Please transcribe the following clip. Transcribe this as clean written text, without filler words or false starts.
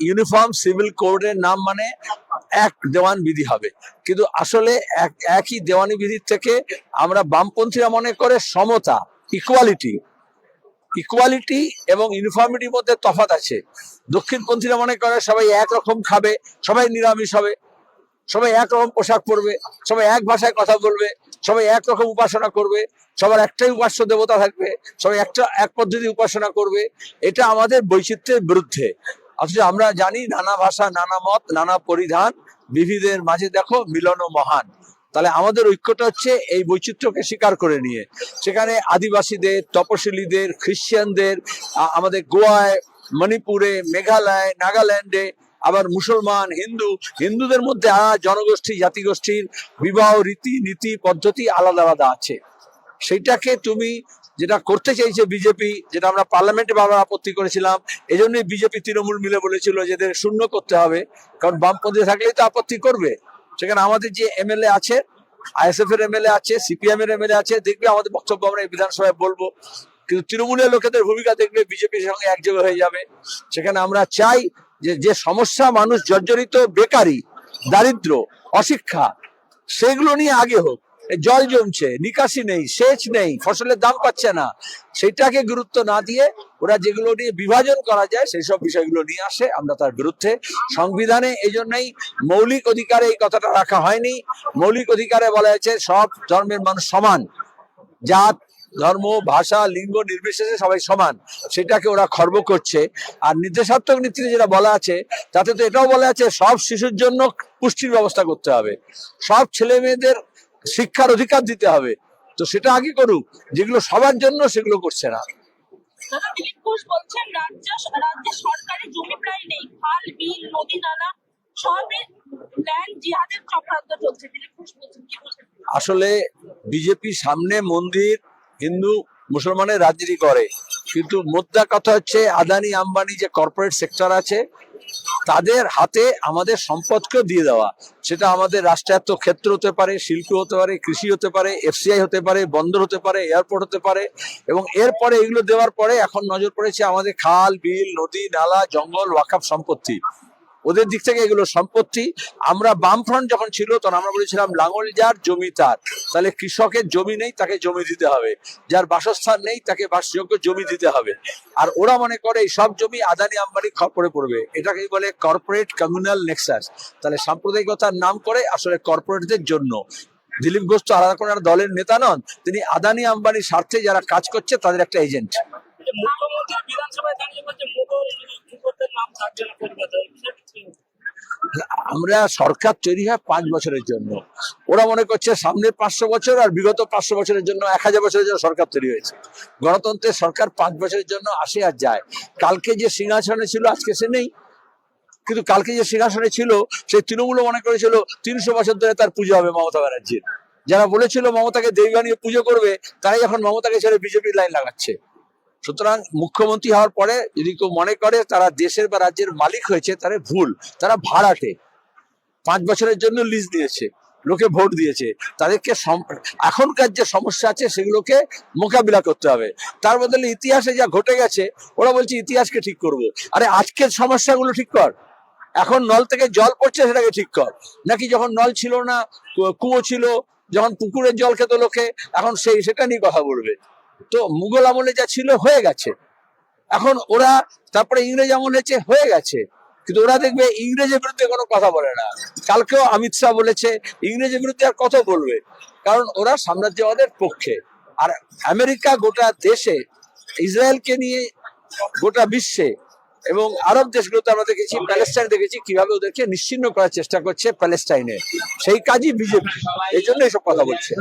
Uniform civil কোডের নাম মানে এক দেওয়ান বিধি হবে, কিন্তু আসলে একই দেওয়ানি বিধির থেকে আমরা বামপন্থীরা মনে করে সমতা, ইকুয়ালিটি এবং ইউনিফর্মিটির মধ্যে তফাৎ আছে। দক্ষিণপন্থীরা মনে করে সবাই একরকম খাবে, সবাই নিরামিষ হবে, সবাই একরকম পোশাক পরবে, সবাই এক ভাষায় কথা বলবে, সবাই একরকম উপাসনা করবে, সবার একটাই উপাস্য দেবতা থাকবে, সবাই এক পদ্ধতি উপাসনা করবে। এটা আমাদের বৈচিত্র্যের বিরুদ্ধে। অথচ আমরা জানি নানা ভাষা, নানা মত, নানা পরিধান, বিবিধের মাঝে দেখো মিলন মহান। তাহলে আমাদের ঐক্যটা হচ্ছে এই বৈচিত্র্যকে স্বীকার করে নিয়ে। সেখানে আদিবাসীদের, তপশিলীদের, খ্রিস্টানদের, আমাদের গোয়ায়, মণিপুরে, মেঘালয়, নাগাল্যান্ডে, আবার মুসলমান, হিন্দুদের মধ্যে জনগোষ্ঠী, জাতিগোষ্ঠীর বিবাহ রীতি নীতি পদ্ধতি আলাদা আলাদা আছে। সেইটাকে তুমি যেটা করতে চাইছে বিজেপি, যেটা আমরা পার্লামেন্টে বারবার আপত্তি করেছিলাম, এই জন্যই বিজেপি তৃণমূল মিলে বলেছিল যে এদের শূন্য করতে হবে, কারণ বামপন্থী থাকলেই তো আপত্তি করবে। সেখানে আমাদের যে এমএলএ আছে, আইএসএফ এর এমএলএ আছে, সিপিএম এর এমএলএ আছে, দেখবে আমাদের বক্তব্য আমরা এই বিধানসভায় বলবো, কিন্তু তৃণমূলের লোকেদের ভূমিকা দেখবে বিজেপির সঙ্গে একযোগে হয়ে যাবে। সেখানে আমরা চাই যে সমস্যা মানুষ জর্জরিত, বেকারি, দারিদ্র, অশিক্ষা, সেগুলো নিয়ে আগে হোক। জল জমছে, নিকাশি নেই, সেচ নেই, ফসলের দাম পাচ্ছে না, সেটাকে গুরুত্ব না দিয়ে ওরা যেগুলো নিয়ে বিভাজন করা যায় সেই সব বিষয়গুলো নিয়ে আসে, আমরা তার বিরুদ্ধে। সংবিধানে এই জন্যই মৌলিক অধিকারে এই কথাটা রাখা হয়নি। মৌলিক অধিকারে বলা হয়েছে সব ধর্মের মানুষ সমান, জাত, ধর্ম, ভাষা, লিঙ্গ নির্বিশেষে সবাই সমান। সেটাকে ওরা খর্ব করছে। আর নির্দেশাত্মক নীতিতে যেটা বলা আছে, তাতে তো এটাও বলা আছে সব শিশুর জন্য পুষ্টির ব্যবস্থা করতে হবে, সব ছেলে মেয়েদের শিক্ষার অধিকার দিতে হবে। তো সেটা আগে করুক, যেগুলো সবার জন্য সেগুলো করছে না। দিলীপ ঘোষ বলছেন রাজ্যে সরকারি জমি প্রায় নেই, খাল, বিল, নদী, নালা সবই ল্যান্ড জিহাদের চক্রান্ত চলছে। দিলীপ ঘোষ বলছেন, কি বলছেন? আসলে বিজেপি সামনে মন্দির, হিন্দু মুসলমানের রাজনীতি করে, কিন্তু মোদ্দা কথা হচ্ছে আদানি আম্বানি যে কর্পোরেট সেক্টর আছে তাদের হাতে আমাদের সম্পদকেও দিয়ে দেওয়া। সেটা আমাদের রাষ্ট্রায়ত্ত ক্ষেত্র হতে পারে, শিল্প হতে পারে, কৃষি হতে পারে, এফসিআই হতে পারে, বন্দর হতে পারে, এয়ারপোর্ট হতে পারে। এবং এরপরে এগুলো দেওয়ার পরে এখন নজর পড়েছে আমাদের খাল, বিল, নদী, নালা, জঙ্গল, ওয়াকফ সম্পত্তি। ওদের দিক থেকে এগুলো সম্পত্তি। আমরা বামফ্রন্ট যখন ছিল তখন আমরা বলেছিলাম লাঙল যার জমি তার। তাহলে কৃষকের জমি নেই, তাকে জমি দিতে হবে, যার বাসস্থান নেই তাকে বাসযোগ্য জমি দিতে হবে। আর ওরা মনে করে এই সব জমি আদানি আম্বানি খপ্পরে পড়বে, এটাকেই বলে কর্পোরেট কমিউনাল নেক্সাস। তাহলে সাম্প্রদায়িকতার নাম করে আসলে কর্পোরেটদের জন্য। দিলীপ ঘোষ তো আলাদা করে দলের নেতা নন, তিনি আদানি আম্বানির স্বার্থে যারা কাজ করছে তাদের একটা এজেন্ট। মুখ্যমন্ত্রী বিধানসভায় দাঁড়িয়ে বলছে মুঘলদের নাম থাকছে না কলকাতায়। আমরা সরকার তৈরি হয় 5 বছরের জন্য, ওরা মনে করছে সামনের 500 বছর আর বিগত 500 বছরের জন্য 1000 বছরের জন্য সরকার তৈরি হয়েছে। গণতন্ত্রের সরকার 5 বছরের জন্য আসে আর যায়। কালকে যে সিংহাসনে ছিল আজকে সে নেই, কিন্তু কালকে যে সিংহাসনে ছিল সেই তৃণমূল মনে করেছিল 300 বছর ধরে তার পুজো হবে মমতা ব্যানার্জির। যারা বলেছিল মমতাকে দেবী বানিয়ে পুজো করবে, তারাই এখন মমতাকে ছেড়ে বিজেপির লাইন লাগাচ্ছে। সুতরাং মুখ্যমন্ত্রী হওয়ার পরে যদি কেউ মনে করে তারা দেশের বা রাজ্যের মালিক হয়েছে, তারা ভুল। তারা ভাড়াটে, 5 বছরের জন্য লিজ দিয়েছে, লোকে ভোট দিয়েছে। তাদেরকে এখনকার যে সমস্যা আছে সেগুলোকে মোকাবিলা করতে হবে। তার বদলে ইতিহাসে যা ঘটে গেছে ওরা বলছে ইতিহাসকে ঠিক করব। আরে আজকের সমস্যাগুলো ঠিক কর। এখন নল থেকে জল পড়ছে সেটাকে ঠিক কর, নাকি যখন নল ছিল না, কুয়ো ছিল, যখন পুকুরের জল খেত লোকে, এখন সেটা নিয়ে কথা বলবে? তো মুঘল আমলে যা ছিল হয়ে গেছে, এখন ওরা তারপরে ইংরেজ আমলে হয়ে গেছে, কিন্তু ওরা দেখবে ইংরেজের বিরুদ্ধে কোনো কথা বলে না। কালকেও অমিত শাহ বলেছে ইংরেজের বিরুদ্ধে আর কত বলবে, কারণ ওরা সাম্রাজ্যবাদের পক্ষে। আর আমেরিকা গোটা দেশে, ইসরায়েলকে নিয়ে গোটা বিশ্বে এবং আরব দেশগুলোতে আমরা দেখেছি, প্যালেস্টাইন দেখেছি কিভাবে ওদেরকে নিশ্চিহ্ন করার চেষ্টা করছে প্যালেস্টাইনে। সেই কাজই বিজেপি, এই জন্য এসব কথা বলছে।